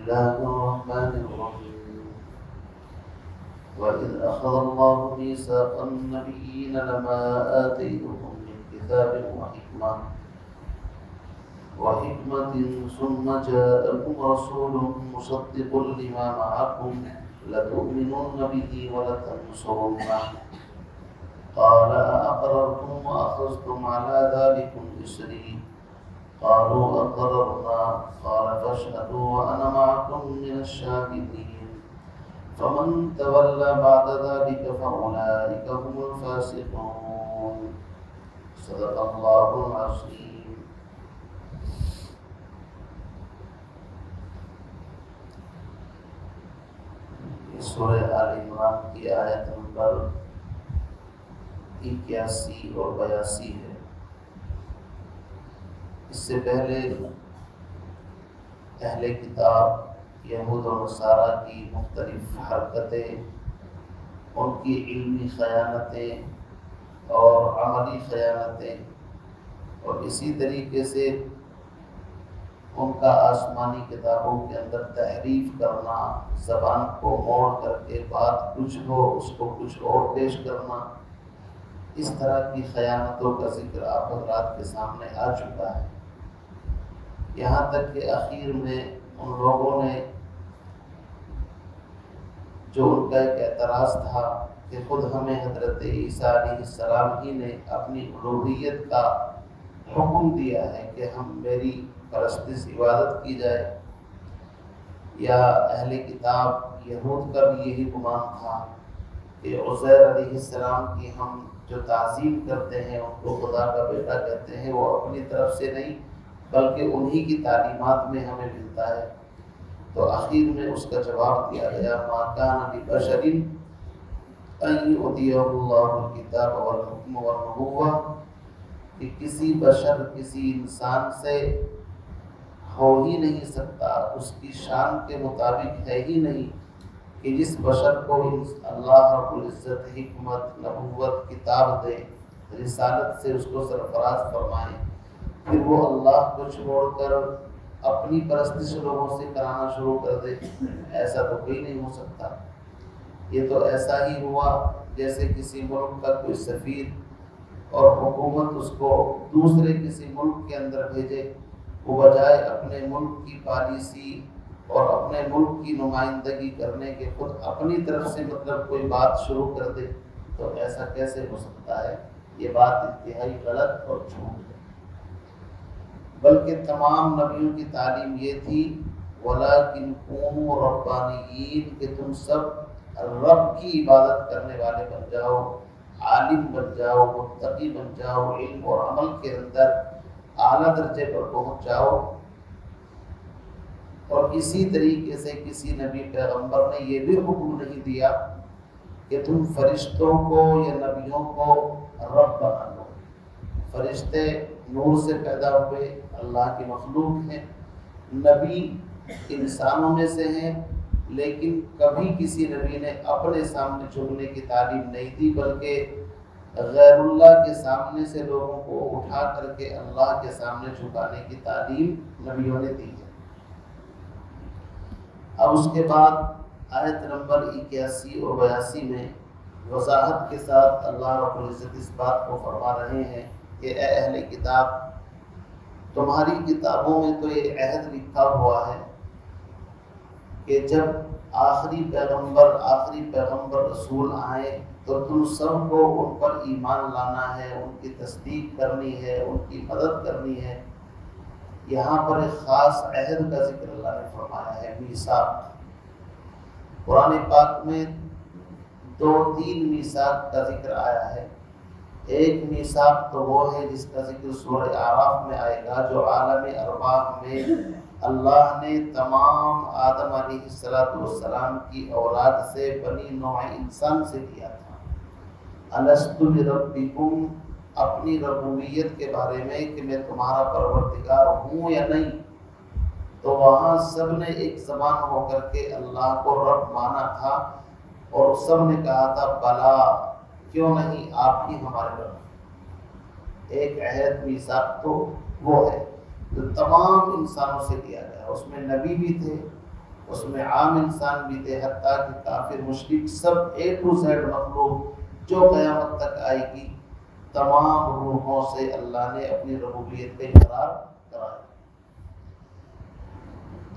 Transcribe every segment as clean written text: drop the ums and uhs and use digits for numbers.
الله الرحمن الرحيم وإذ أخذ الله ميثاق النبيين لما آتيتكم من كتاب وحكمة ثم جاءكم رسول مصدق لما معكم لتؤمنن به ولتنصرنه قال أأقررتم وأخذتم على ذلكم إصري قالوا أقررنا قال فاشهدوا وأنا معكم من الشاهدين فمن تولى بعد ذلك فأولئك هم الفاسقون صدق الله العظيم. سورہ آل عمران کی آیت نمبر 81 اور 82 ہے۔ اس سے پہلے اہل کتاب یہود و نصارہ کی مختلف حرکتیں، ان کی علمی خیانتیں اور عملی خیانتیں، اور اسی طریقے سے ان کا آسمانی کتابوں کے اندر تحریف کرنا، زبان کو موڑ کر کے بات کچھ ہو اس کو کچھ اور پیش کرنا، اس طرح کی خیانتوں کا ذکر آپ حضرات کے سامنے آ چکا ہے۔ یہاں تک کہ اخیر میں ان لوگوں نے جو ان کا ایک اعتراض تھا کہ خود ہمیں حضرت عیسیٰ علیہ السلام ہی نے اپنی الوہیت کا حکم دیا ہے کہ ہم میری پرستش عبادت کی جائے، یا اہل کتاب یہود کا بھی یہی گمان تھا کہ عزیر علیہ السلام کی ہم جو تعظیم کرتے ہیں، ان کو خدا کا بیٹا کہتے ہیں، وہ اپنی طرف سے نہیں بلکہ انہی کی تعلیمات میں ہمیں ملتا ہے۔ تو آخر میں اس کا جواب دیا گیا ما کان لبشر ان یؤتیہ اللہ الکتاب والحکم والنبوۃ، کہ کسی بشر، کسی انسان سے ہو ہی نہیں سکتا، اس کی شان کے مطابق ہے ہی نہیں کہ جس بشر کو اللہ رب العزت حکمت، نبوت، کتاب دے، رسالت سے اس کو سرفراز فرمائے، پھر وہ اللہ کو چھوڑ کر اپنی پرستش لوگوں سے کرانا شروع کر دے۔ ایسا تو کوئی نہیں ہو سکتا۔ یہ تو ایسا ہی ہوا جیسے کسی ملک کا کوئی سفیر اور حکومت اس کو دوسرے کسی ملک کے اندر بھیجے، وہ بجائے اپنے ملک کی پالیسی اور اپنے ملک کی نمائندگی کرنے کے خود اپنی طرف سے کوئی بات شروع کر دے، تو ایسا کیسے ہو سکتا ہے؟ یہ بات انتہائی غلط اور جھوٹ ہے۔ بلکہ تمام نبیوں کی تعلیم یہ تھی وَلَٰكِن كُونُوا رَبَّانِيِّينَ، کہ تم سب رب کی عبادت کرنے والے بن جاؤ، عالم بن جاؤ، متقی بن جاؤ، علم اور عمل کے اندر اعلیٰ درجے پر پہنچ جاؤ۔ اور اسی طریقے سے کسی نبی پیغمبر نے یہ بھی حکم نہیں دیا کہ تم فرشتوں کو یا نبیوں کو رب بنا لو۔ فرشتے نور سے پیدا ہوئے، اللہ کی مخلوق ہیں، نبی انسانوں میں سے ہیں، لیکن کبھی کسی نبی نے اپنے سامنے جھکنے کی تعلیم نہیں دی، بلکہ غیر اللہ کے سامنے سے لوگوں کو اٹھا کر کے اللہ کے سامنے جھکانے کی تعلیم نبیوں نے دی ہے۔ اب اس کے بعد آیت نمبر 81 اور 82 میں وضاحت کے ساتھ اللہ رب العزت اس بات کو فرما رہے ہیں کہ اے اہل کتاب، تمہاری کتابوں میں تو یہ عہد لکھا ہوا ہے کہ جب آخری پیغمبر رسول آئے تو تم سب کو ان پر ایمان لانا ہے، ان کی تصدیق کرنی ہے، ان کی مدد کرنی ہے۔ یہاں پر ایک خاص عہد کا ذکر اللہ نے فرمایا ہے، میثاق۔ قرآن پاک میں 2-3 میثاق کا ذکر آیا ہے۔ ایک میثاق تو وہ ہے جس کا ذکر سورہ اعراف میں آئے گا، جو عالم ارواح میں اللہ نے تمام آدم علیہ السلام کی اولاد سے، بنی نوع انسان سے کیا تھا۔ الست بربکم، اپنی ربوبیت کے بارے میں کہ میں تمہارا پروردگار ہوں یا نہیں، تو وہاں سب نے ایک زبان ہو کر کے اللہ کو رب مانا تھا، اور سب نے کہا تھا بلا، کیوں نہیں، آپ ہی ہمارے رب۔ ایک عہد میثاق تو وہ ہے جو تمام انسانوں سے لیا گیا، اس میں نبی بھی تھے، اس میں عام انسان بھی تھے، حتیٰ کہ کافر مشرک سب A to Z مخلوق جو قیامت تک آئے گی، تمام روحوں سے اللہ نے اپنی ربوبیت کا اقرار کرایا۔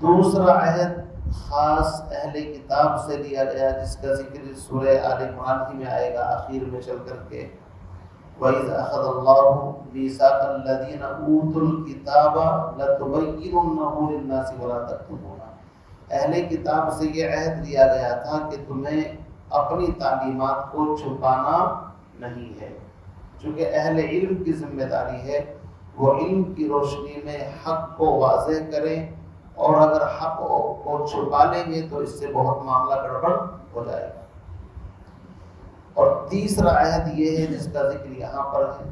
دوسرا عہد خاص اہل کتاب سے لیا گیا، جس کا ذکر سورہ آل عمران ہی میں آئے گا آخر میں چل کر کے، وَإِذْ أَخَذَ اللَّهُ مِيثَاقَ الَّذِينَ أُوتُوا الْكِتَابَ لَتُبَيِّنُنَّهُ لِلنَّاسِ وَلَا تَكْتُمُونَهُ۔ اہل کتاب سے یہ عہد لیا گیا تھا کہ تمہیں اپنی تعلیمات کو چھپانا نہیں ہے، چونکہ اہل علم کی ذمہ داری ہے وہ علم کی روشنی میں حق کو واضح کریں، اور اگر حق کو چھپا لیں گے تو اس سے بہت معاملہ گڑبڑ ہو جائے گا۔ اور تیسرا عہد یہ ہے جس کا ذکر یہاں پر ہے،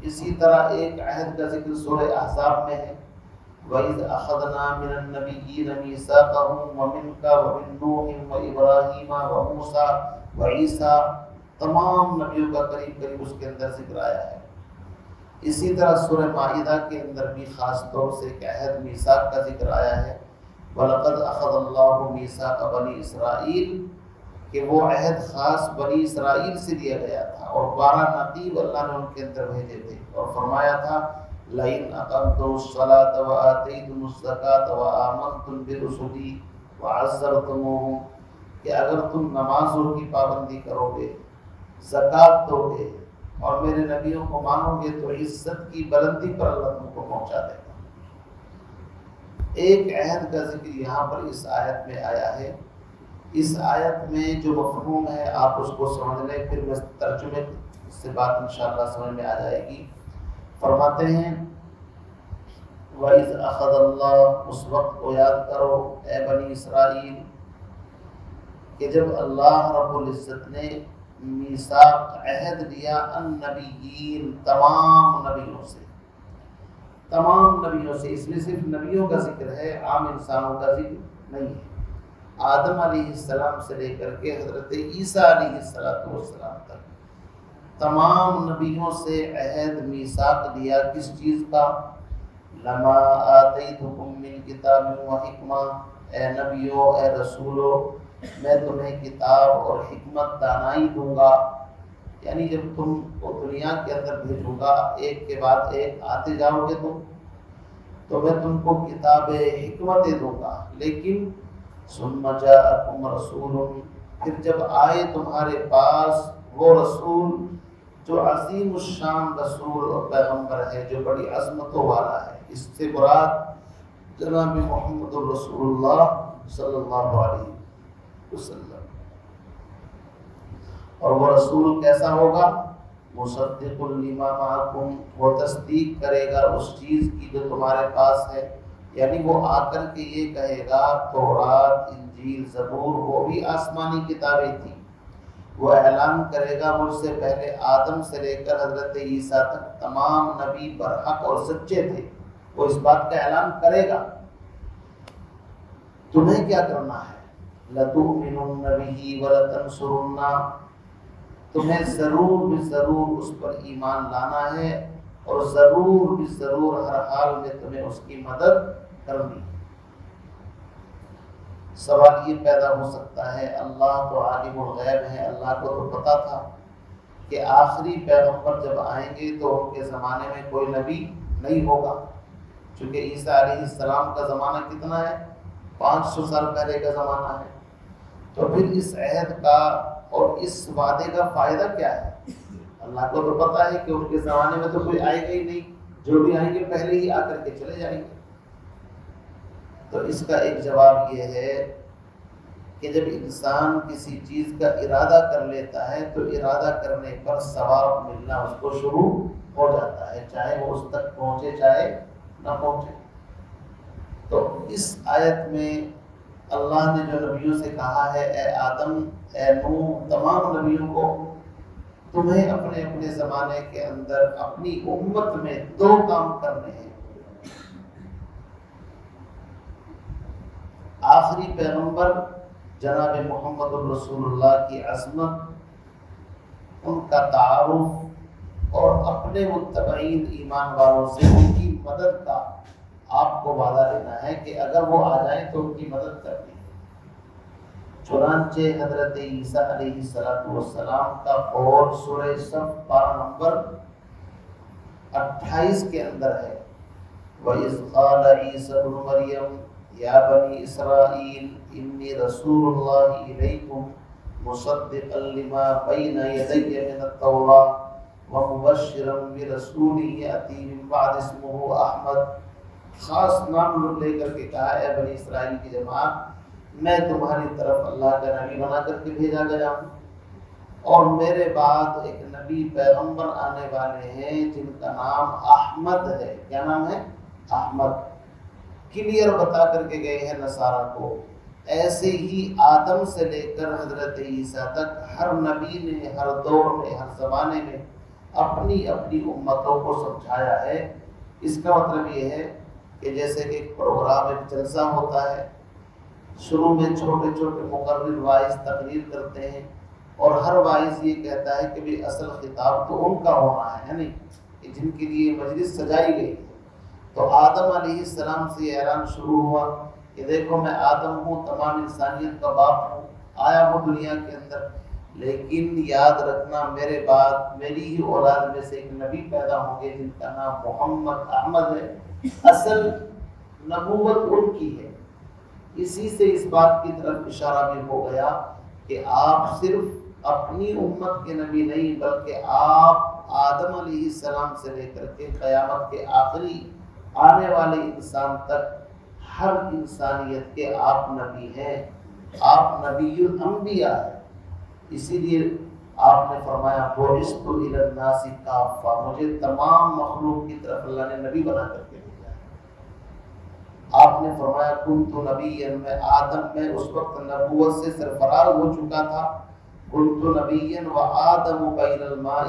اسی طرح ایک عہد کا ذکر سورہ احزاب میں ہے، وَإِذْ أَخَذْنَا مِنَ النَّبِيِّينَ مِيثَاقَهُمْ وَمِنْكَ وَمِن نُوحٍ وَإِبْرَاهِيمَ وَمُوسَىٰ وَعِيسَىٰ، تمام نبیوں کا قریب قریب اس کے اندر ذکر آیا ہے۔ اسی طرح سورہ مائدہ کے اندر بھی خاص طور سے ایک عہد میثاق کا ذکر آیا ہے، وَلَقَدْ أَخَذَ اللَّهُ مِيثَاقَ بَنِي إِسْرَائِيلَ، کہ وہ عہد خاص بنی اسرائیل سے لیا گیا تھا، اور 12 نقیب اللہ نے ان کے اندر بھیجے تھے، اور فرمایا تھا لَئِنْ أَقَمْتُمُ الصَّلَاةَ وَآتَيْتُمُ الزَّكَاةَ وَآمَنْتُمْ بِرُسُلِي وَعَزَّرْتُمُوهُمْ، کہ اگر تم نمازوں کی پابندی کرو گے، زکوٰۃ دو گے، اور میرے نبیوں کو مانو گے، تو عزت کی بلندی پر اللہ تم کو پہنچا دے گا۔ ایک عہد کا ذکر یہاں پر اس آیت میں آیا ہے۔ اس آیت میں جو مفہوم ہے آپ اس کو سمجھ لیں، پھر میں ترجمے سے بات انشاءاللہ سمجھ میں آ جائے گی۔ فرماتے ہیں وَإِذْ أَخَذَ اللَّهُ، اس وقت کو یاد کرو اے بنی اسرائیل کہ جب اللہ رب العزت نے میثاق عہد لیا النبیین، تمام نبیوں سے، تمام نبیوں سے، اس میں صرف نبیوں کا ذکر ہے، عام انسانوں کا ذکر نہیں ہے۔ آدم علیہ السلام سے لے کر کے حضرت عیسیٰ علیہ السلام تک تمام نبیوں سے عہد میثاق لیا، کس چیز کا؟ لما آتیتکم من کتاب و حکمہ، اے نبیوں اے رسولو میں تمہیں کتاب اور حکمت دانائی دوں گا، یعنی جب تم کو دنیا کے اندر بھیجوں گا ایک کے بعد ایک آتے جاؤ گے تم، تو میں تم کو کتاب حکمتیں دوں گا، لیکن ثم جاءکم رسول، پھر جب آئے تمہارے پاس وہ رسول جو عظیم الشان رسول اور پیغمبر ہے، جو بڑی عظمتوں والا ہے، اس سے مراد جناب محمد الرسول اللہ صلی اللہ علیہ وسلم۔ اور وہ رسول کیسا ہوگا؟ مصدق لما معکم، وہ تصدیق کرے گا اس چیز کی جو تمہارے پاس ہے، یعنی وہ آ کر کے یہ کہے گا تورات، انجیل، زبور وہ بھی آسمانی کتابیں تھیں، وہ اعلان کرے گا مجھ سے پہلے آدم سے لے کر حضرت عیسیٰ تک تمام نبی برحق اور سچے تھے، وہ اس بات کا اعلان کرے گا۔ تمہیں کیا کرنا ہے؟ لَتُؤْمِنُنَّ بِهِ وَلَتَنْصُرُنَّهُ، تمہیں ضرور بھی ضرور اس پر ایمان لانا ہے، اور ضرور بھی ضرور ہر حال میں تمہیں اس کی مدد کرنی ہے۔ سوال یہ پیدا ہو سکتا ہے، اللہ تو عالم الغیب ہے، اللہ کو تو پتا تھا کہ آخری پیغمبر جب آئیں گے تو ان کے زمانے میں کوئی نبی نہیں ہوگا، چونکہ عیسیٰ علیہ السلام کا زمانہ کتنا ہے؟ 500 سال پہلے کا زمانہ ہے، تو پھر اس عہد کا اور اس وعدے کا فائدہ کیا ہے؟ اللہ کو تو پتا ہے کہ ان کے زمانے میں تو کوئی آئے گا ہی نہیں، جو بھی آئیں گے پہلے ہی آ کر کے چلے جائیں گے۔ تو اس کا ایک جواب یہ ہے کہ جب انسان کسی چیز کا ارادہ کر لیتا ہے تو ارادہ کرنے پر ثواب ملنا اس کو شروع ہو جاتا ہے، چاہے وہ اس تک پہنچے چاہے نہ پہنچے۔ تو اس آیت میں اللہ نے جو نبیوں سے کہا ہے، اے آدم، اے نوح، تمام نبیوں کو تمہیں اپنے اپنے زمانے کے اندر اپنی امت میں 2 کام کرنے ہیں۔ آخری پیغمبر جناب محمد الرسول اللہ کی عظمت، ان کا تعارف، اور اپنے متبعین ایمان والوں سے ان کی مدد کا آپ کو وعدہ لینا ہے کہ اگر وہ آ جائیں تو ان کی مدد کرنی ہے۔ چنانچہ حضرت عیسیٰ علیہ السلام کا قول سورہ صف پارہ نمبر 28 کے اندر ہے، وَإِذْ قَالَ عِيسَى ابْنُ مَرْيَمَ يَا بَنِي إِسْرَائِيلَ إِنِّي رَسُولُ اللَّهِ إِلَيْكُمْ مُصَدِّقًا لِمَا بَيْنَ يَدَيَّ مِنَ التَّوْرَاةِ وَمُبَشِّرًا بِرَسُولٍ يَأْتِي مِن بَعْدِي اسْمُهُ أَحْمَدُ۔ خاص نام لے کر کے کہا، اے بنی اسرائیل کی جماعت، میں تمہاری طرف اللہ کا نبی بنا کر کے بھیجا گیا ہوں، اور میرے بعد ایک نبی پیغمبر آنے والے ہیں جن کا نام احمد ہے۔ کیا نام ہے؟ احمد۔ کلیئر بتا کر کے گئے ہیں نصارہ کو۔ ایسے ہی آدم سے لے کر حضرت عیسیٰ تک ہر نبی نے ہر دور میں ہر زمانے میں اپنی اپنی امتوں کو سمجھایا ہے۔ اس کا مطلب یہ ہے کہ جیسے کہ ایک پروگرام، ایک جلسہ ہوتا ہے، شروع میں چھوٹے چھوٹے مقرر واعظ تقریر کرتے ہیں، اور ہر واعظ یہ کہتا ہے کہ بھی اصل خطاب تو ان کا ہونا ہے نہیں، کہ جن کے لیے مجلس سجائی گئی ہے۔ تو آدم علیہ السلام سے یہ اعلان شروع ہوا کہ دیکھو میں آدم ہوں، تمام انسانیت کا باپ ہوں، آیا ہوں دنیا کے اندر، لیکن یاد رکھنا میرے بعد میری ہی اولاد میں سے ایک نبی پیدا ہوں گے جن کا نام محمد احمد ہے۔ اصل نبوت ان کی ہے۔ اسی سے اس بات کی طرف اشارہ بھی ہو گیا کہ آپ صرف اپنی امت کے نبی نہیں، بلکہ آپ آدم علیہ السلام سے لے کر کے قیامت کے آخری آنے والے انسان تک ہر انسانیت کے آپ نبی ہیں، آپ نبی الانبیاء ہیں۔ اسی لیے آپ نے فرمایا بعثت الی الناس کافہ، مجھے تمام مخلوق کی طرف اللہ نے نبی بنا کر کے بھیجا ہے۔ آپ نے فرمایا کنت نبیا، میں آدم میں اس وقت نبوت سے سرفراز ہو چکا تھا، کنت نبیا و آدم بین الماء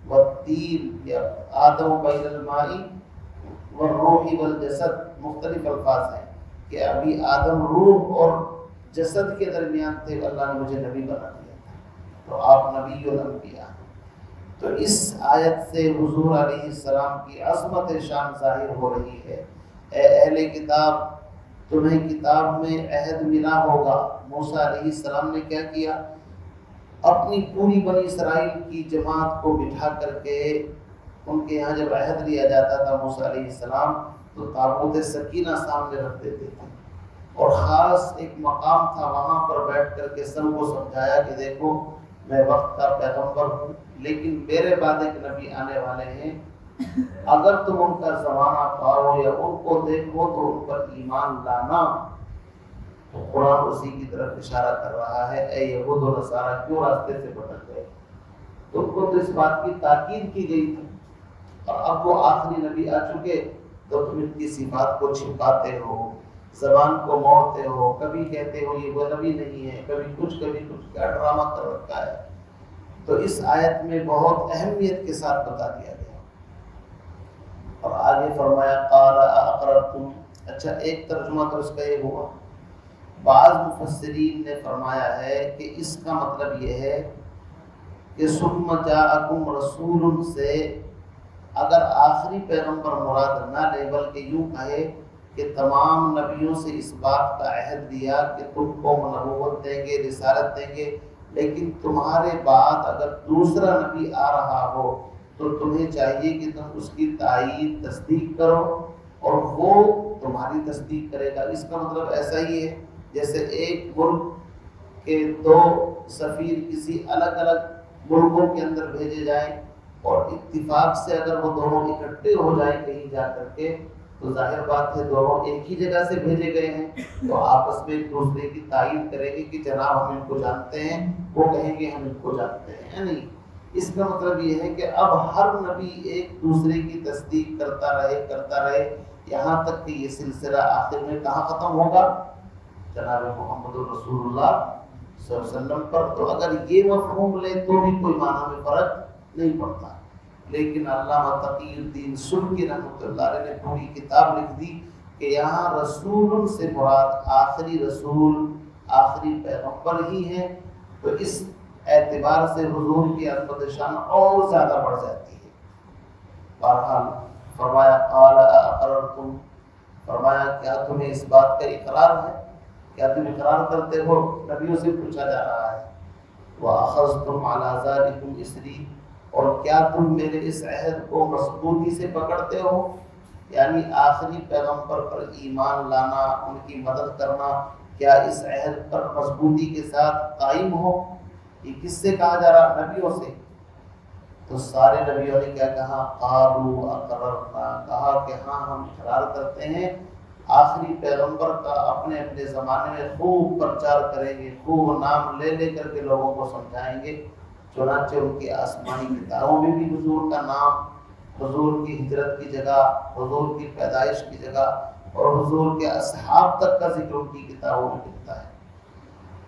والطین، یا آدم بین الماء والروح والجسد، مختلف الفاظ ہیں کہ ابھی آدم روح اور جسد کے درمیان تھے، اللہ نے مجھے نبی بنا دیا تھا، تو آپ نبی الانبیاء۔ تو اس آیت سے حضور علیہ السلام کی عظمت شان ظاہر ہو رہی ہے۔ اے اہل کتاب، تمہیں کتاب میں عہد ملا ہوگا۔ موسیٰ علیہ السلام نے کیا کیا؟ اپنی پوری بنی اسرائیل کی جماعت کو بٹھا کر کے ان کے یہاں جب عہد لیا جاتا تھا موسیٰ علیہ السلام، تو تابوت سکینہ سامنے رکھ دیتے تھے، اور خاص ایک مقام تھا، وہاں پر بیٹھ کر کے سب کو سمجھایا کہ دیکھو میں وقت کا پیغمبر ہوں، لیکن میرے بعد ایک نبی آنے والے ہیں، اگر تم ان کا زمانہ پاؤ یا ان کو دیکھو تو ان پر ایمان لانا۔ تو قرآن اسی کی طرف اشارہ کر رہا ہے، اے یہود و نصارہ کیوں راستے سے بھٹک گئے؟ تم کو تو اس بات کی تاکید کی گئی تھی، اور اب وہ آخری نبی آ چکے تو تم ان کی صفات کو چھپاتے ہو، زبان کو موڑتے ہو، کبھی کہتے ہو یہ وہ نبی نہیں ہے، کبھی کچھ کیا ڈرامہ کر رکھا ہے۔ تو اس آیت میں بہت اہمیت کے ساتھ بتا دیا گیا، اور آگے فرمایا قال اقررتم۔ اچھا، ایک ترجمہ تو اس کا یہ ہوا، بعض مفسرین نے فرمایا ہے کہ اس کا مطلب یہ ہے کہ ثم جاءکم رسول سے اگر آخری پیغمبر مراد نہ لے، بلکہ یوں کہے کہ تمام نبیوں سے اس بات کا عہد دیا کہ تم کو نبوت دیں گے، رسالت دیں گے، لیکن تمہارے بعد اگر دوسرا نبی آ رہا ہو تو تمہیں چاہیے کہ تم اس کی تائید تصدیق کرو، اور وہ تمہاری تصدیق کرے گا۔ اس کا مطلب ایسا ہی ہے جیسے ایک ملک کے دو سفیر کسی الگ الگ ملکوں کے اندر بھیجے جائیں، اور اتفاق سے اگر وہ دونوں اکٹھے ہو جائیں کہیں جا کر کے، تو ظاہر بات ہے دونوں ایک ہی جگہ سے بھیجے گئے ہیں، تو آپس میں ایک دوسرے کی تائید کریں گے کہ جناب ہم ان کو جانتے ہیں، وہ کہیں گے ہم ان کو جانتے ہیں، نہیں۔ اس کا مطلب یہ ہے کہ اب ہر نبی ایک دوسرے کی تصدیق کرتا رہے یہاں تک کہ یہ سلسلہ آخر میں کہاں ختم ہوگا؟ جناب محمد رسول اللہ صلی اللہ علیہ وسلم پر۔ تو اگر یہ مفہوم لے تو بھی کوئی معنی میں فرق نہیں پڑتا، لیکن علامہ تقی الدین سبکی رحمۃ اللہ علیہ نے پوری کتاب لکھ دی کہ یہاں رسول سے مراد آخری رسول، آخری پیغمبر ہی ہیں، تو اس اعتبار سے حضور کی عظمت شان اور زیادہ بڑھ جاتی ہے۔ بہرحال فرمایا قال اقررتم، فرمایا کیا تمہیں اس بات کا اقرار ہے، کیا تم اقرار کرتے ہو نبیوں سے پوچھا جا رہا ہے وَأَخَذْتُمْ عَلَىٰ ذَلِكُمْ إِصْرِي، اور کیا تم میرے اس عہد کو مضبوطی سے پکڑتے ہو؟ یعنی آخری پیغمبر پر ایمان لانا، ان کی مدد کرنا، کیا اس عہد پر مضبوطی کے ساتھ قائم ہو؟ یہ کس سے کہا جا رہا؟ نبیوں سے۔ تو سارے نبیوں نے کیا کہا؟ قالوا اقررنا، کہا کہ ہاں ہم اقرار کرتے ہیں۔ آخری پیغمبر کا اپنے اپنے زمانے میں خوب پرچار کریں گے، خوب نام لے لے کر کے لوگوں کو سمجھائیں گے۔ چنانچہ ان کی آسمانی کتابوں میں بھی حضور کا نام، حضور کی ہجرت کی جگہ، حضور کی پیدائش کی جگہ اور حضور کے اصحاب تک کا ذکر ان کی کتابوں میں ملتا ہے۔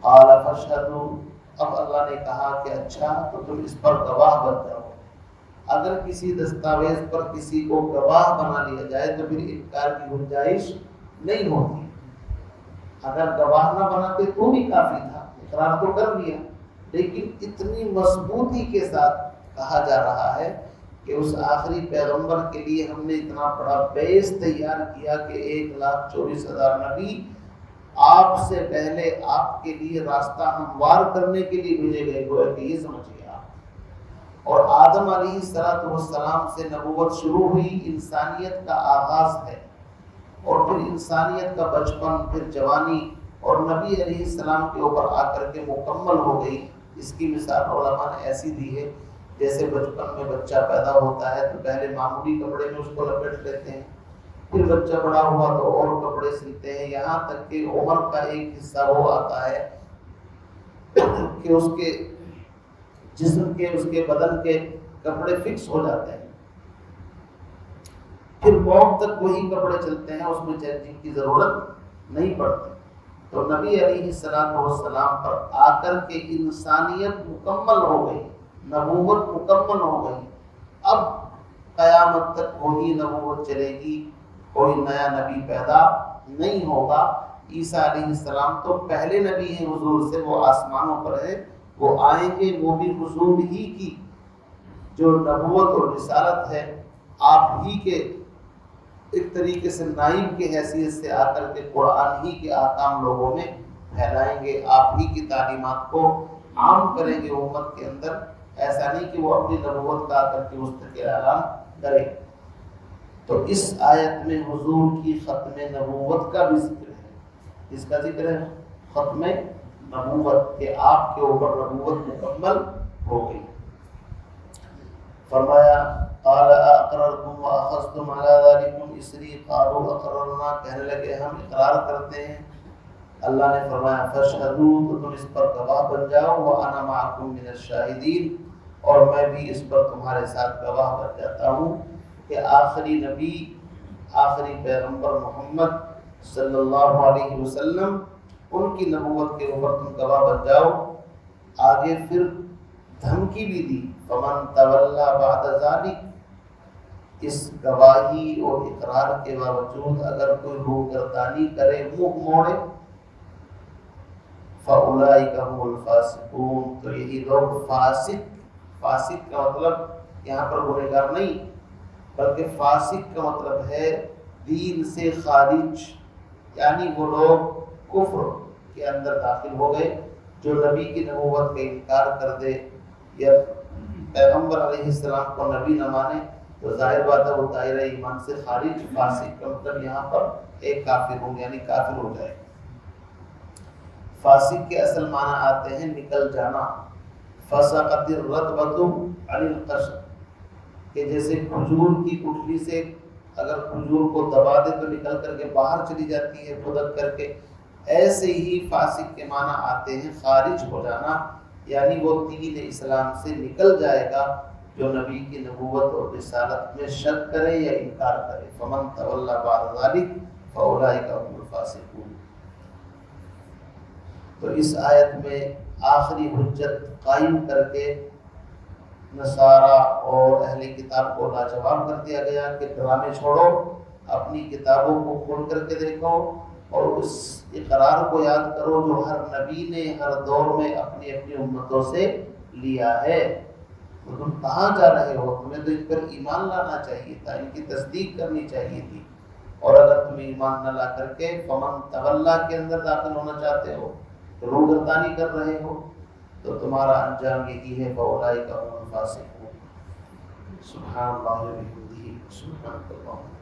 قال فاشهدوا، اب اللہ نے کہا کہ اچھا تو تم اس پر گواہ بن جاؤ۔ اگر کسی دستاویز پر کسی کو گواہ بنا لیا جائے تو پھر انکار کی گنجائش نہیں ہوتی۔ اگر گواہ نہ بناتے تو بھی کافی تھا، اقرار تو کر لیا، لیکن اتنی مضبوطی کے ساتھ کہا جا رہا ہے کہ اس آخری پیغمبر کے لیے ہم نے اتنا بڑا بیس تیار کیا کہ 1,24,000 نبی آپ سے پہلے آپ کے لیے راستہ ہموار کرنے کے لیے بھیجے گئے، گویا کہ یہ سمجھیے آپ۔ اور آدم علیہ السلام سے نبوت شروع ہوئی، انسانیت کا آغاز ہے، اور پھر انسانیت کا بچپن، پھر جوانی، اور نبی علیہ السلام کے اوپر آ کر کے مکمل ہو گئی۔ اس کی مثال علماء نے ایسی دی ہے، جیسے بچپن میں بچہ پیدا ہوتا ہے تو پہلے معمولی کپڑے میں اس کو لپیٹ لیتے ہیں، پھر بچہ بڑا ہوا تو اور کپڑے سلتے ہیں، یہاں تک کہ عمر کا ایک حصہ وہ آتا ہے کہ اس کے جسم کے، اس کے بدن کے کپڑے فکس ہو جاتے ہیں، پھر موت تک وہی کپڑے چلتے ہیں، اس میں چینجنگ کی ضرورت نہیں پڑتی۔ تو نبی علیہ السلام پر آ کر کے انسانیت مکمل ہو گئی، نبوت مکمل ہو گئی۔ اب قیامت تک وہی نبوت چلے گی، کوئی نیا نبی پیدا نہیں ہوگا۔ عیسیٰ علیہ السلام تو پہلے نبی ہیں حضور سے، وہ آسمانوں پر ہے، وہ آئیں گے، وہ بھی حضور ہی کی جو نبوت اور رسالت ہے آپ ہی کے ایک طریقے سے نائب کی حیثیت سے آ کر کے قرآن ہی کے احکام لوگوں میں پھیلائیں گے، آپ ہی کی تعلیمات کو عام کریں گے امت کے اندر۔ ایسا نہیں کہ وہ اپنی نبوت کا آ کر کے مستقل اعلان کرے۔ تو اس آیت میں حضور کی ختم نبوت کا بھی ذکر ہے۔ اس کا ذکر ہے ختم نبوت، کہ آپ کے اوپر نبوت مکمل ہو گئی۔ فرمایا قال اقررتم واخذتم على ذلكم اسری، قالوا اقررنا، کہنے لگے ہم اقرار کرتے ہیں۔ اللہ نے فرمایا فاشهدوا، تو تم اس پر گواہ بن جاؤ، وانا معكم من الشاهدين، اور میں بھی اس پر تمہارے ساتھ گواہ بن جاتا ہوں کہ آخری نبی، آخری پیغمبر محمد صلی اللہ علیہ وسلم، ان کی نبوت کے اوپر تم گواہ بن جاؤ۔ آگے پھر دھمکی بھی دی، فمن تولا بعد ذلک، اس گواہی اور اقرار کے باوجود اگر کوئی روگردانی کرے، منہ موڑے، فاولئک هم الفاسقون، تو یہی لوگ فاسق، فاسق کا مطلب یہاں پر گنہگار نہیں، بلکہ فاسق کا مطلب ہے دین سے خارج، یعنی وہ لوگ کفر کے اندر داخل ہو گئے۔ جو نبی کی نبوت کا انکار کر دے یا پیغمبر علیہ السلام کو نبی نہ مانے تو ظاہر بات ہے وہ دائرہ ایمان سے خارج۔ فاسق کا مطلب یہاں پر ایک کافر ہوں، یعنی کافر ہو جائے۔ فاسق کے اصل معنی آتے ہیں نکل جانا، فسقط الرطبۃ عن القشر، کہ جیسے کھجور کی گٹھلی سے اگر کھجور کو دبا دے تو نکل کر کے باہر چلی جاتی ہے کھدک کر کے، ایسے ہی فاسق کے معنی آتے ہیں خارج ہو جانا، یعنی وہ دین اسلام سے نکل جائے گا جو نبی کی نبوت اور رسالت میں شک کرے یا انکار کرے۔ فمن تولا بعد ذلک فاولئک هم الفاسقون۔ تو اس آیت میں آخری حجت قائم کر کے نصارہ اور اہل کتاب کو لاجواب کر دیا گیا کہ ڈرامے چھوڑو، اپنی کتابوں کو کھول کر کے دیکھو اور اس اقرار کو یاد کرو جو ہر نبی نے ہر دور میں اپنی اپنی امتوں سے لیا ہے۔ تو تم کہاں جا رہے ہو؟ تمہیں تو ان پر ایمان لانا چاہیے تھا، ان کی تصدیق کرنی چاہیے تھی، اور اگر تم ایمان نہ لا کر کے فمن تولا کے اندر داخل ہونا چاہتے ہو روگردانی کر رہے ہو تو تمہارا انجام یہی ہے فَأُولَٰئِكَ هُمُ الْفَاسِقُونَ۔ سبحان اللہ و بحمدہ، سبحان اللہ۔